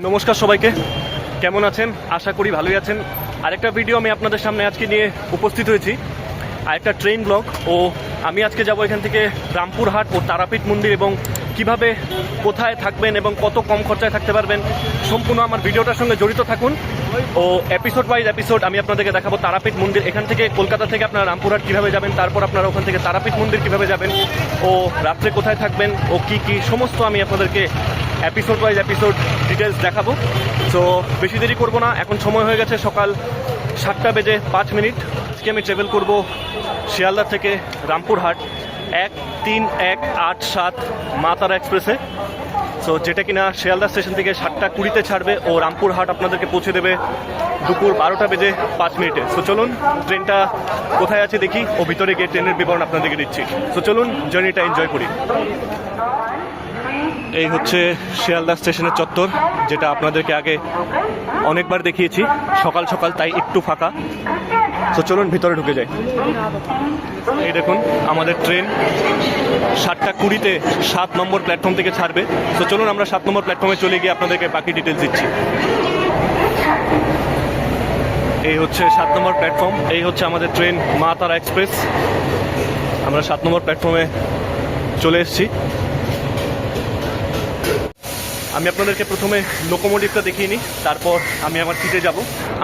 নমস্কার সবাইকে, কেমন আছেন? আশা করি ভালোই আছেন। আরেকটা ভিডিও আমি আপনাদের সামনে আজকে নিয়ে উপস্থিত হয়েছি, আরেকটা ট্রেন ব্লগ। ও আমি আজকে যাব এখান থেকে রামপুরহাট ও তারাপীঠ মন্দির, এবং কিভাবে কোথায় থাকবেন এবং কত কম খরচায় থাকতে পারবেন, সম্পূর্ণ আমার ভিডিওটার সঙ্গে জড়িত থাকুন। ও এপিসোড ওয়াইজ এপিসোড আমি আপনাদেরকে দেখাবো তারাপীঠ মন্দির। এখান থেকে কলকাতা থেকে আপনারা রামপুরহাট কীভাবে যাবেন, তারপর আপনারা ওখান থেকে তারাপীঠ মন্দির কীভাবে যাবেন, ও রাত্রে কোথায় থাকবেন, ও কি সমস্ত আমি আপনাদেরকে এপিসোড ওয়াইজ এপিসোড ডিটেলস দেখাবো। সো বেশি দেরি করবো না, এখন সময় হয়ে গেছে সকাল 7:05। আজকে আমি ট্রাভেল করব শিয়ালদা থেকে রামপুরহাট 13187 মা তারা এক্সপ্রেসে। সো যেটা কিনা শিয়ালদা স্টেশন থেকে 7:20 ছাড়বে ও রামপুরহাট আপনাদেরকে পৌঁছে দেবে দুপুর 12:05। সো চলুন ট্রেনটা কোথায় আছে দেখি, ও ভিতরে গিয়ে ট্রেনের বিবরণ আপনাদেরকে দিচ্ছি। সো চলুন জার্নিটা এনজয় করি। এই হচ্ছে শিয়ালদা স্টেশনের চত্বর, যেটা আপনাদেরকে আগে অনেকবার দেখিয়েছি। সকাল সকাল তাই একটু ফাঁকা। তো চলুন ভিতরে ঢুকে যাই। এই দেখুন আমাদের ট্রেন 7:20 7 নম্বর প্ল্যাটফর্ম থেকে ছাড়বে। তো চলুন আমরা 7 নম্বর প্ল্যাটফর্মে চলে গিয়ে আপনাদেরকে বাকি ডিটেলস দিচ্ছি। এই হচ্ছে 7 নম্বর প্ল্যাটফর্ম, এই হচ্ছে আমাদের ট্রেন মা তারা এক্সপ্রেস। আমরা 7 নম্বর প্ল্যাটফর্মে চলে এসেছি। আমি আপনাদেরকে প্রথমে লোকোমোটিভটা দেখিয়ে নিই, তারপর আমি আমার সিটে যাব।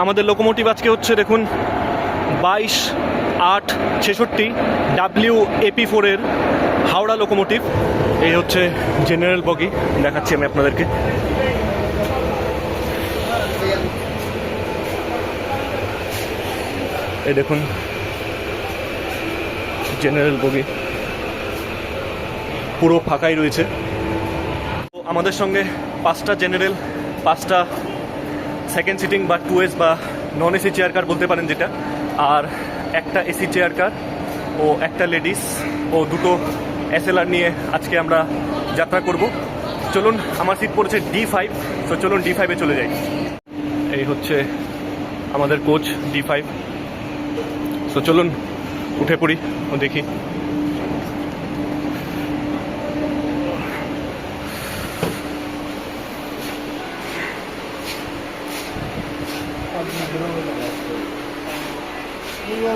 আমাদের লোকোমোটিভ আজকে হচ্ছে দেখুন 22-8-66 WAP4 এর হাওড়া লোকোমোটিভ। এই হচ্ছে জেনারেল বগি, দেখাচ্ছি আমি আপনাদেরকে। এই দেখুন জেনারেল বগি পুরো ফাঁকাই রয়েছে। আমাদের সঙ্গে 5টা জেনারেল, 5টা সেকেন্ড সিটিং বা 2S বা নন এসি চেয়ার কার বলতে পারেন যেটা, আর একটা এসি চেয়ার কার ও একটা লেডিস ও 2টো SLR নিয়ে আজকে আমরা যাত্রা করব। চলুন, আমার সিট পড়েছে D5। তো চলুন D5-এ চলে যাই। এই হচ্ছে আমাদের কোচ D5। তো চলুন উঠে পড়ি ও দেখি।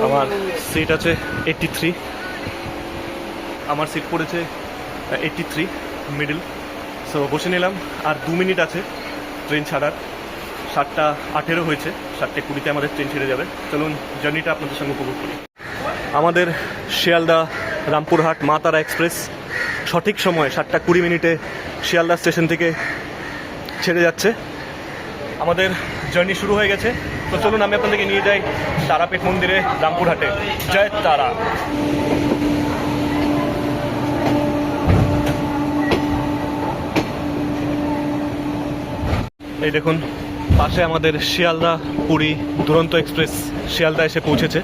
আমার সিট আছে 83, আমার সিট পড়েছে 83 মিডল। সো বসে নিলাম, আর 2 মিনিট আছে ট্রেন ছাড়ার। 7:18 হয়েছে, 7:20 আমাদের ট্রেন ছেড়ে যাবে। চলুন জার্নিটা আপনাদের সঙ্গে উপভোগ করি। আমাদের শিয়ালদা রামপুরহাট মা তারা এক্সপ্রেস সঠিক সময় 7:20 শিয়ালদা স্টেশন থেকে ছেড়ে যাচ্ছে। আমাদের জার্নি শুরু হয়ে গেছে। তো চলুন আমি আপনাদেরকে নিয়ে যাই তারাপীঠ মন্দিরে রামপুরহাটে। জয় তারা। এই দেখুন পাশে আমাদের শিয়ালদা পুরী দুরন্ত এক্সপ্রেস শিয়ালদা এসে পৌঁছেছে।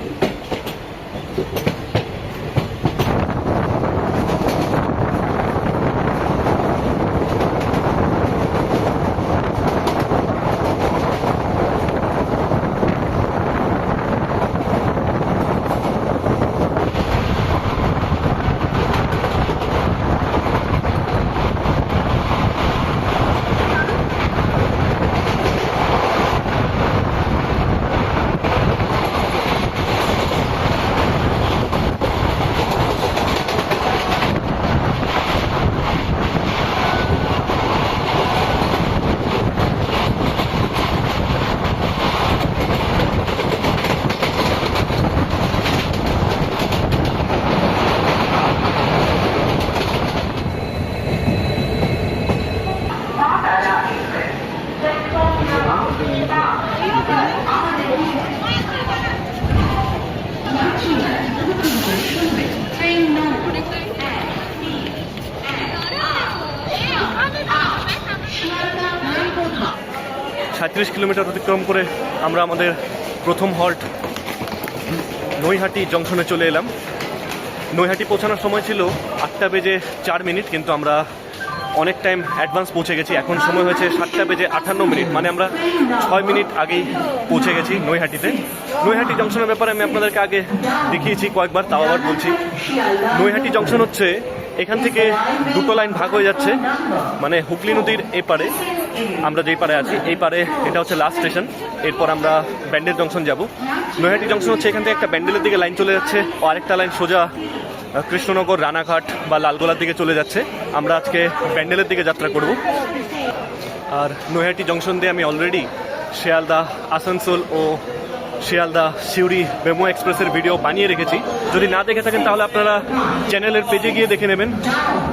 $37 কিলোমিটার অতিক্রম করে আমরা আমাদের প্রথম হল্ট নৈহাটি জংশনে চলে এলাম। নৈহাটি পৌঁছানোর সময় ছিল 8:04, কিন্তু আমরা অনেক টাইম অ্যাডভান্স পৌঁছে গেছি। এখন সময় হয়েছে 7:58, মানে আমরা 6 মিনিট আগেই পৌঁছে গেছি নৈহাটিতে। নৈহাটি জংশনের ব্যাপারে আমি আপনাদেরকে আগে দেখিয়েছি কয়েকবার, তাও আবার বলছি। নৈহাটি জংশন হচ্ছে এখান থেকে দুটো লাইন ভাগ হয়ে যাচ্ছে, মানে হুগলি নদীর এপারে আমরা যেই পারে আছি এই পারে এটা হচ্ছে লাস্ট স্টেশন। এরপর আমরা ব্যান্ডেল জংশন যাব। নৈহাটি জংশন হচ্ছে এখান থেকে একটা ব্যান্ডেলের দিকে লাইন চলে যাচ্ছে, ও আরেকটা লাইন সোজা কৃষ্ণনগর, রানাঘাট বা লালগোলার দিকে চলে যাচ্ছে। আমরা আজকে ব্যান্ডেলের দিকে যাত্রা করব। আর নৈহাটি জংশন দিয়ে আমি অলরেডি শিয়ালদা, আসানসোল ও শিয়ালদা সিউড়ি মেমো এক্সপ্রেসের ভিডিও বানিয়ে রেখেছি। যদি না দেখে থাকেন তাহলে আপনারা চ্যানেলের পেজে গিয়ে দেখে নেবেন,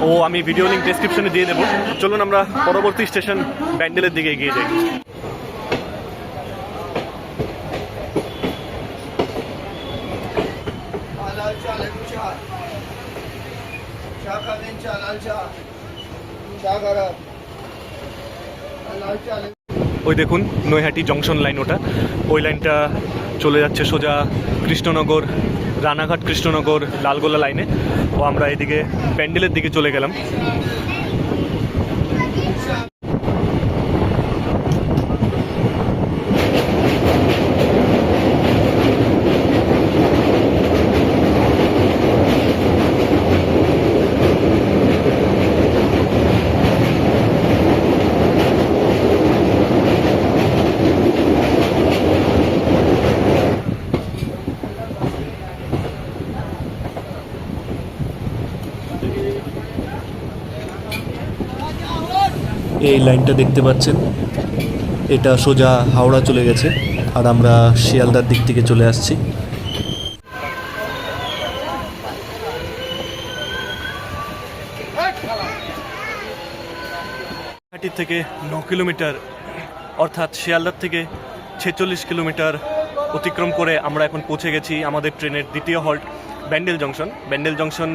ও আমি ভিডিও লিঙ্ক ডেসক্রিপশনে দিয়ে দেবো। চলুন আমরা পরবর্তী স্টেশন ব্যান্ডেলের দিকে এগিয়ে যাই। ওই দেখুন নৈহাটি জংশন লাইন, ওই লাইনটা চলে যাচ্ছে সোজা কৃষ্ণনগর, রানাঘাট, কৃষ্ণনগর, লালগোলা লাইনে। ও আমরা এদিকে ব্যান্ডেলের দিকে চলে গেলাম। এই লাইনটা দেখতে পাচ্ছেন, এটা সোজা হাওড়া চলে গেছে, আর আমরা শিয়ালদার দিক থেকে চলে আসছি। নৈহাটি থেকে 9 কিলোমিটার, অর্থাৎ শিয়ালদার থেকে 46 কিলোমিটার অতিক্রম করে আমরা এখন পৌঁছে গেছি আমাদের ট্রেনের দ্বিতীয় halt Bandel junction. Bandel junction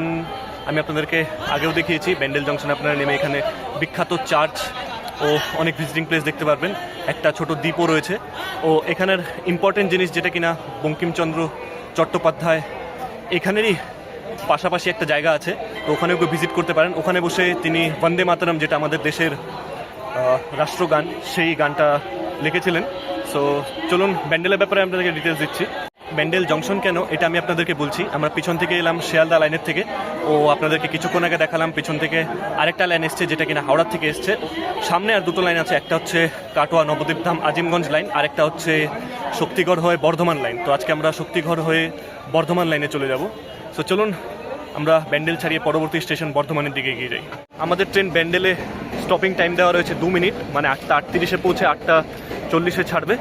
আমি আপনাদেরকে আগেও দেখিয়েছি। ব্যান্ডেল জংশনে আপনারা নেমে এখানে বিখ্যাত চার্চ ও অনেক ভিজিটিং প্লেস দেখতে পারবেন। একটা ছোট দ্বীপও রয়েছে। ও এখানের ইম্পর্টেন্ট জিনিস যেটা কিনা বঙ্কিমচন্দ্র চট্টোপাধ্যায় এখানেরই পাশাপাশি একটা জায়গা আছে, তো ওখানেও ভিজিট করতে পারেন। ওখানে বসে তিনি বন্দে মাতরম, যেটা আমাদের দেশের রাষ্ট্রগান, সেই গানটা লিখেছিলেন। সো চলুন ব্যান্ডেলের ব্যাপারে আপনাদেরকে ডিটেলস দিচ্ছি। ব্যান্ডেল জংশন কেন এটা আমি আপনাদেরকে বলছি। আমরা পিছন থেকে এলাম শিয়ালদা লাইনের থেকে, ও আপনাদেরকে কিছুক্ষণ আগে দেখালাম পিছন থেকে আরেকটা লাইন এসছে যেটা কিনা হাওড়ার থেকে এসছে। সামনে আর দুটো লাইন আছে, একটা হচ্ছে কাটোয়া নবদ্বীপ ধাম আজিমগঞ্জ লাইন, আরেকটা হচ্ছে শক্তিগড় হয়ে বর্ধমান লাইন। তো আজকে আমরা শক্তিগড় হয়ে বর্ধমান লাইনে চলে যাব। সো চলুন আমরা ব্যান্ডেল ছাড়িয়ে পরবর্তী স্টেশন বর্ধমানের দিকে এগিয়ে যাই। আমাদের ট্রেন ব্যান্ডেলে স্টপিং টাইম দেওয়া রয়েছে 2 মিনিট, মানে 8:38-এ পৌঁছে 8:40-এ ছাড়বে।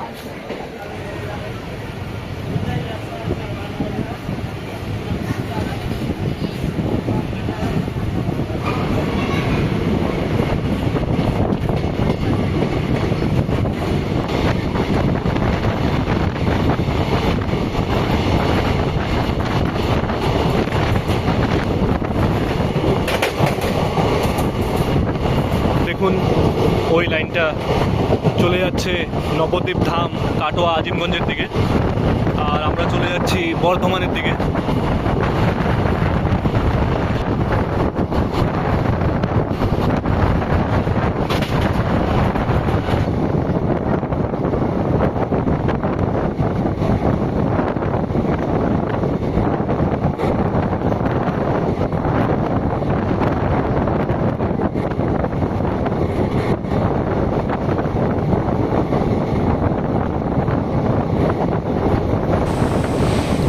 দেখুন ওই লাইনটা চলে যাচ্ছে নবদ্বীপ ধাম, কাটোয়া, আজিমগঞ্জের দিকে, আর আমরা চলে যাচ্ছি বর্ধমানের দিকে।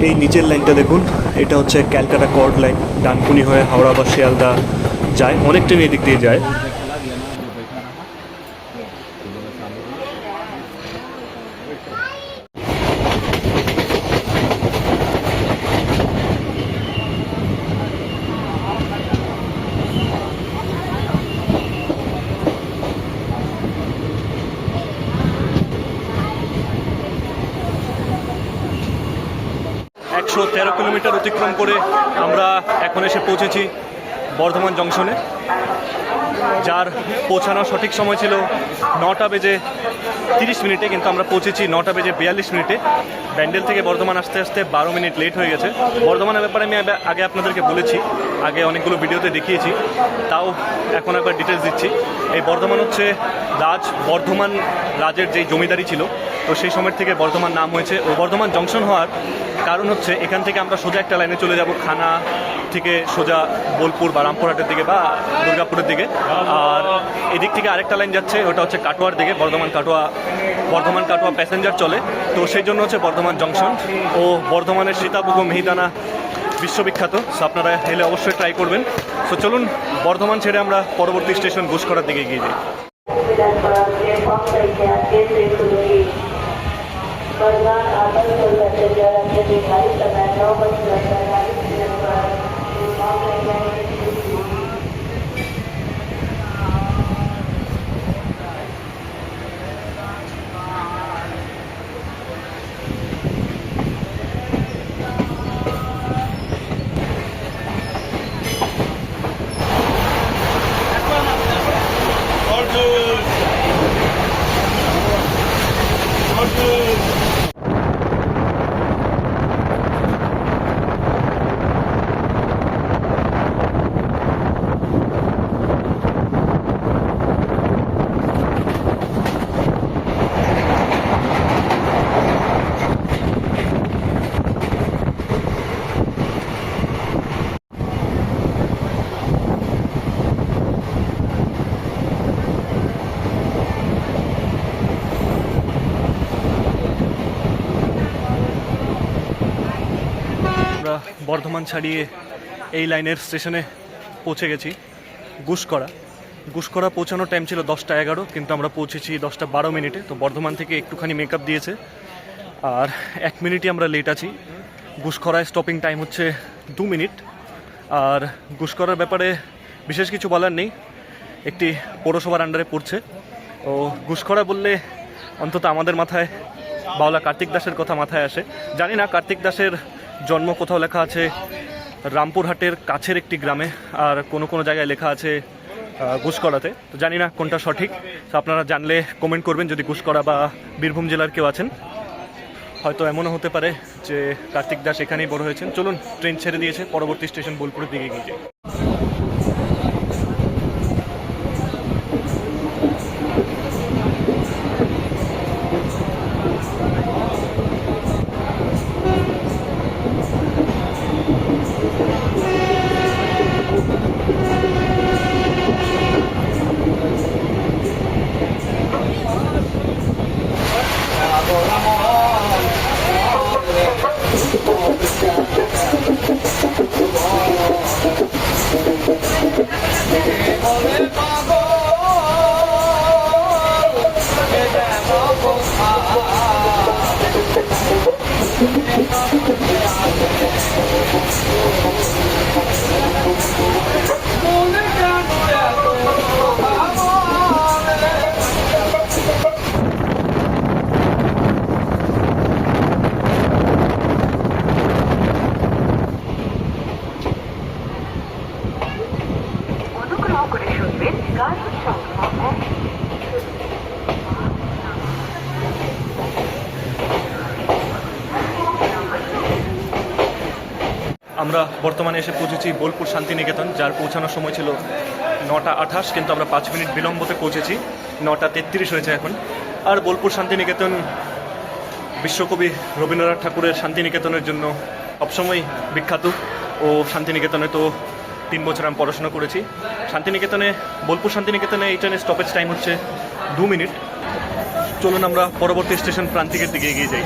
এই নিচের লাইনটা দেখুন, এটা হচ্ছে ক্যালকাটা কর্ড লাইন, ডানকুনি হয়ে হাওড়া বা শিয়ালদা যায়। অনেক ট্রেন এই দিক দিয়ে যায়। একশো 13 কিলোমিটার অতিক্রম করে আমরা এখন এসে পৌঁছেছি বর্ধমান জংশনে, যার পৌঁছানোর সঠিক সময় ছিল 9:30, কিন্তু আমরা পৌঁছেছি 9:42। ব্যান্ডেল থেকে বর্ধমান আসতে আসতে 12 মিনিট লেট হয়ে গেছে। বর্ধমানের ব্যাপারে আমি আগে আপনাদেরকে বলেছি, আগে অনেকগুলো ভিডিওতে দেখিয়েছি, তাও এখন একবার ডিটেলস দিচ্ছি। এই বর্ধমান হচ্ছে বর্ধমান রাজের যেই জমিদারি ছিল, তো সেই সময় থেকে বর্ধমান নাম হয়েছে। ও বর্ধমান জংশন হওয়ার কারণ হচ্ছে এখান থেকে আমরা সোজা একটা লাইনে চলে যাব থেকে সোজা বোলপুর বা রামপুরহাটের দিকে বা দুর্গাপুরের দিকে। আর এদিক থেকে আরেকটা লাইন যাচ্ছে, ওটা হচ্ছে কাটোয়ার দিকে, বর্ধমান কাটোয়া প্যাসেঞ্জার চলে। তো সেই জন্য হচ্ছে বর্ধমান জংশন। ও বর্ধমানের সীতাভোগ মিহিদানা বিশ্ববিখ্যাত, সো আপনারা এলে অবশ্যই ট্রাই করবেন। তো চলুন বর্ধমান ছেড়ে আমরা পরবর্তী স্টেশন ঘুষকরার দিকে এগিয়ে যাই। আমরা বর্ধমান ছাড়িয়ে এই লাইনের স্টেশনে পৌঁছে গেছি, গুসকরা পৌঁছানোর টাইম ছিল 10টা 11, কিন্তু আমরা পৌঁছেছি 10টা 12 তো বর্ধমান থেকে একটুখানি মেকআপ দিয়েছে, আর 1 মিনিটই আমরা লেট আছি। গুসকরায় স্টপিং টাইম হচ্ছে 2 মিনিট। আর গুসকরার ব্যাপারে বিশেষ কিছু বলার নেই, একটি পৌরসভার আন্ডারে পড়ছে। ও গুসকরা বললে অন্তত আমাদের মাথায় বাউলা কার্তিক দাসের কথা মাথায় আসে। জানি না কার্তিক দাসের জন্ম কোথাও লেখা আছে রামপুরহাটের কাছের একটি গ্রামে, আর কোনো জায়গায় লেখা আছে গুসকরাতে। তো জানি না কোনটা সঠিক, তো আপনারা জানলে কমেন্ট করবেন যদি গুসকরা বা বীরভূম জেলার কেউ আছেন। হয়তো এমনও হতে পারে যে কার্তিক দাস এখানেই বড় হয়েছেন। চলুন, ট্রেন ছেড়ে দিয়েছে, পরবর্তী স্টেশন বোলপুরের দিকে গিয়ে যাই। আমরা বর্তমানে এসে পৌঁছেছি বোলপুর শান্তিনিকেতন, যার পৌঁছানোর সময় ছিল 9টা 28, কিন্তু আমরা 5 মিনিট বিলম্বতে পৌঁছেছি। 9টা 33 হয়েছে এখন। আর বোলপুর শান্তিনিকেতন বিশ্বকবি রবীন্দ্রনাথ ঠাকুরের শান্তিনিকেতনের জন্য সবসময় বিখ্যাত। ও শান্তিনিকেতনে তো 3 বছর আমি পড়াশোনা করেছি। বোলপুর শান্তিনিকেতনে এই ট্রেনের স্টপেজ টাইম হচ্ছে 2 মিনিট। চলুন আমরা পরবর্তী স্টেশন প্রান্তিকের দিকে এগিয়ে যাই।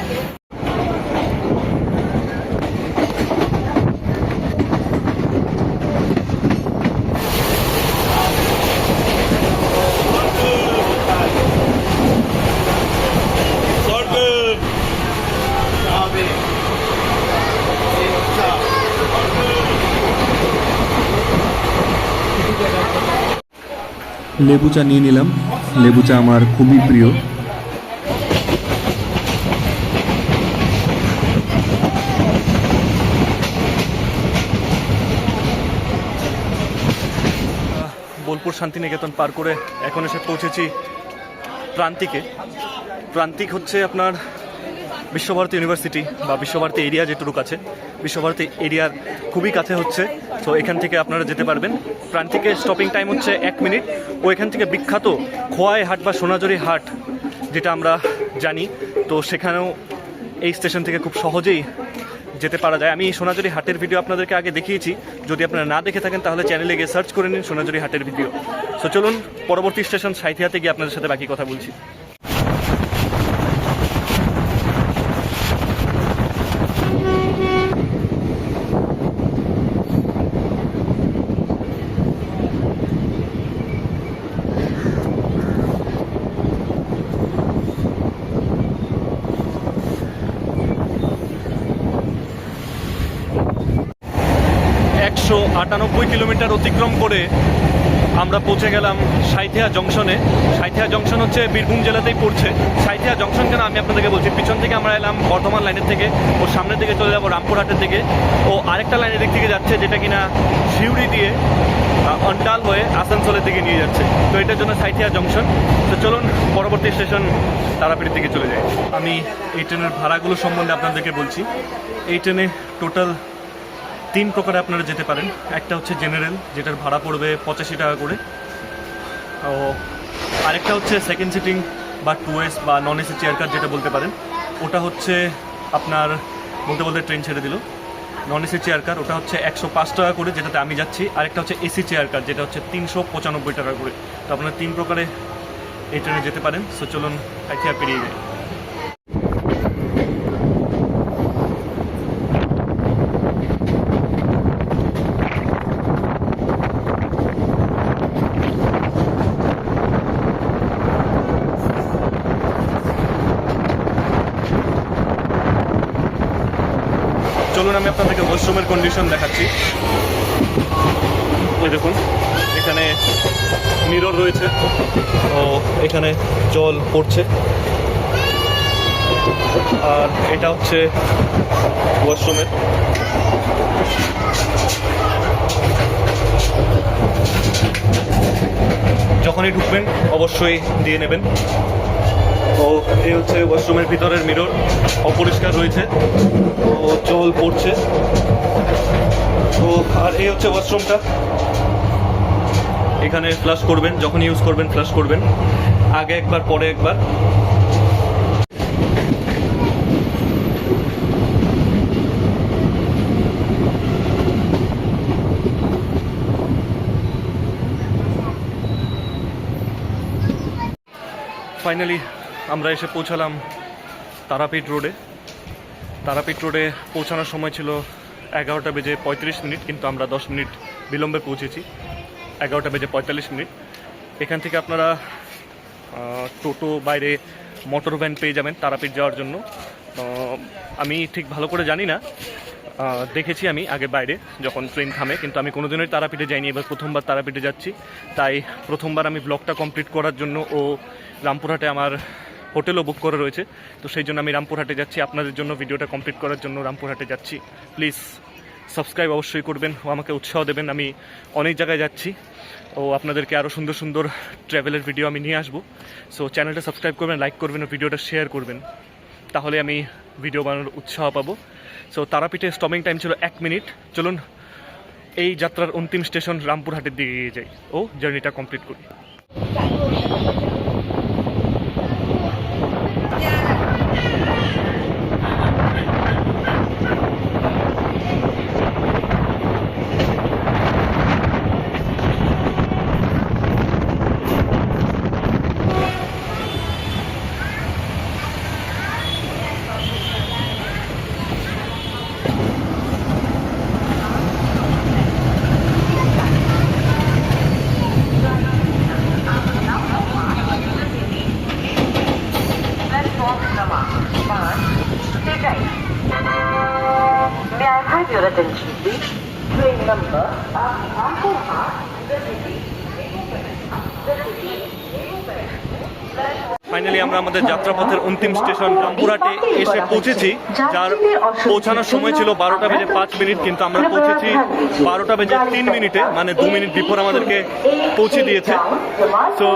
লেবু চা নিয়ে নিলাম, লেবু চা আমার খুবই প্রিয়। বোলপুর শান্তিনিকেতন পার করে এখন এসে পৌঁছেছি প্রান্তিকে। প্রান্তিক হচ্ছে আপনার বিশ্বভারতী ইউনিভার্সিটি বা বিশ্বভারতী এরিয়া যেটুকু আছে, বিশ্বভারতী এরিয়ার খুবই কাছে হচ্ছে। তো এখান থেকে আপনারা যেতে পারবেন। প্রান্তিকে স্টপিং টাইম হচ্ছে 1 মিনিট। ও এখান থেকে বিখ্যাত খোয়াই হাট বা সোনাঝুরি হাট যেটা আমরা জানি, তো সেখানেও এই স্টেশন থেকে খুব সহজেই যেতে পারা যায়। আমি সোনাঝুরি হাটের ভিডিও আপনাদেরকে আগে দেখিয়েছি, যদি আপনারা না দেখে থাকেন তাহলে চ্যানেলে গিয়ে সার্চ করে নিন সোনাঝুরি হাটের ভিডিও। সো চলুন পরবর্তী স্টেশন সাঁইথিয়াতে গিয়ে আপনাদের সাথে বাকি কথা বলছি। একশো 98 কিলোমিটার অতিক্রম করে আমরা পৌঁছে গেলাম সাঁইথিয়া জংশনে। সাঁইথিয়া জংশন হচ্ছে বীরভূম জেলাতেই পড়ছে। সাঁইথিয়া জংশন কেন আমি আপনাদেরকে বলছি, পিছন থেকে আমরা এলাম বর্ধমান লাইনের থেকে, ও সামনের দিকে চলে যাবো রামপুরহাটের দিকে, ও আরেকটা লাইনের দিক থেকে যাচ্ছে যেটা কিনা সিউড়ি দিয়ে অন্টাল হয়ে আসানসোলের দিকে নিয়ে যাচ্ছে। তো এটার জন্য সাঁইথিয়া জংশন। তো চলুন পরবর্তী স্টেশন তারাপীঠের দিকে চলে যাই। আমি এই ট্রেনের ভাড়াগুলো সম্বন্ধে আপনাদেরকে বলছি। এই ট্রেনে টোটাল 3 প্রকারে আপনারা যেতে পারেন। একটা হচ্ছে জেনারেল, যেটার ভাড়া পড়বে 85 টাকা করে। ও আরেকটা হচ্ছে সেকেন্ড সিটিং বা 2S বা নন এসি চেয়ার কার যেটা বলতে পারেন, ওটা হচ্ছে আপনার বলতে বলতে ট্রেন ছেড়ে দিল। নন এসি চেয়ার কার ওটা হচ্ছে 105 টাকা করে, যেটাতে আমি যাচ্ছি। আরেকটা হচ্ছে এসি চেয়ার কার, যেটা হচ্ছে 395 টাকা করে। তো আপনারা 3 প্রকারে এই ট্রেনে যেতে পারেন। সো চলুন সাঁইথিয়া পেরিয়ে যাই। চলুন আমি আপনাদেরকে ওয়াশরুমের কন্ডিশন দেখাচ্ছি। ওই দেখুন, এখানে মিরর রয়েছে, ও এখানে জল পড়ছে। আর এটা হচ্ছে ওয়াশরুমের। যখনই ঢুকবেন অবশ্যই দিয়ে নেবেন। ও এই হচ্ছে ওয়াশরুমের ভিতরের মিরর, অপরিষ্কার রয়েছে, ও জল পড়ছে। তো আর এই হচ্ছে ওয়াশরুমটা। এখানে ফ্লাশ করবেন, যখন ইউজ করবেন ফ্লাশ করবেন, আগে একবার পরে একবার। ফাইনালি আমরা এসে পৌঁছালাম তারাপীঠ রোডে। তারাপীঠ রোডে পৌঁছানোর সময় ছিল 11টা বেজে 35 মিনিট, কিন্তু আমরা 10 মিনিট বিলম্বে পৌঁছেছি। 11টা বেজে 45 মিনিট। এখান থেকে আপনারা টোটো, বাইরে মোটর ভ্যান পেয়ে যাবেন তারাপীঠ যাওয়ার জন্য। আমি ঠিক ভালো করে জানি না, দেখেছি আমি আগে বাইরে যখন ট্রেন থামে, কিন্তু আমি কোনোদিনই তারাপীঠে যাইনি। এবার প্রথমবার তারাপীঠে যাচ্ছি, তাই প্রথমবার আমি ব্লগটা কমপ্লিট করার জন্য ও রামপুরহাটে আমার হোটেলও বুক করা রয়েছে, তো সেই জন্য আমি রামপুরহাটে যাচ্ছি। আপনাদের জন্য ভিডিওটা কমপ্লিট করার জন্য রামপুরহাটে যাচ্ছি। প্লিজ সাবস্ক্রাইব অবশ্যই করবেন ও আমাকে উৎসাহ দেবেন। আমি অনেক জায়গায় যাচ্ছি ও আপনাদেরকে আরও সুন্দর সুন্দর ট্রাভেলের ভিডিও আমি নিয়ে আসবো। সো চ্যানেলটা সাবস্ক্রাইব করবেন, লাইক করবেন ও ভিডিওটা শেয়ার করবেন, তাহলে আমি ভিডিও বানানোর উৎসাহ পাবো। সো তারাপীঠে স্টপিং টাইম ছিল 1 মিনিট। চলুন এই যাত্রার অন্তিম স্টেশন রামপুরহাটের দিকে এগিয়ে যাই ও জার্নিটা কমপ্লিট করি। May I have your attention, please? Train number Rampurhat, the city. Finally আমরা আমাদের যাত্রাপথের অন্তিম স্টেশন রামপুরহাটে এসে পৌঁছেছি, যার পৌঁছানোর সময় ছিল 12টা বেজে 5 মিনিট, কিন্তু আমরা পৌঁছেছি 12টা বেজে 3 মিনিটে, মানে 2 মিনিট বিফোর আমাদেরকে পৌঁছে দিয়েছে। তো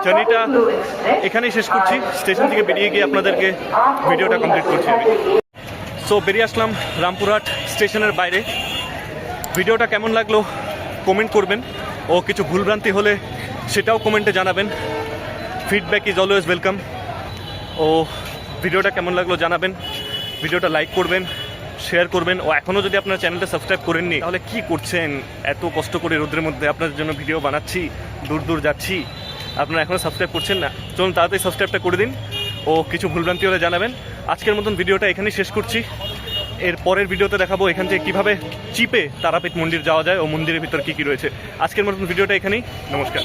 জার্নিটা এখানেই শেষ করছি। স্টেশন থেকে বেরিয়ে গিয়ে আপনাদেরকে ভিডিওটা কমপ্লিট করছি আমি। সো বেরিয়ে আসলাম রামপুরহাট স্টেশনের বাইরে। ভিডিওটা কেমন লাগলো কমেন্ট করবেন, ও কিছু ভুলভ্রান্তি হলে সেটাও কমেন্টে জানাবেন। Feedback is always welcome. ও ভিডিওটা কেমন লাগলো জানাবেন, ভিডিওটা লাইক করবেন, শেয়ার করবেন, ও এখনও যদি আপনার চ্যানেলটা সাবস্ক্রাইব করেননি তাহলে কি করছেন? এত কষ্ট করে রোদ্রের মধ্যে আপনাদের জন্য ভিডিও বানাচ্ছি, দূর দূর যাচ্ছি, আপনারা এখনও সাবস্ক্রাইব করছেন না। চলুন তাড়াতাড়ি সাবস্ক্রাইবটা করে দিন ও কিছু ভুলভ্রান্তি হলে জানাবেন। আজকের মতন ভিডিওটা এখানেই শেষ করছি। এর পরের ভিডিওতে দেখাবো এখান থেকে কীভাবে চিপে তারাপীঠ মন্দির যাওয়া যায় ও মন্দিরের ভিতর কী কী রয়েছে। আজকের মতন ভিডিওটা এখানেই, নমস্কার।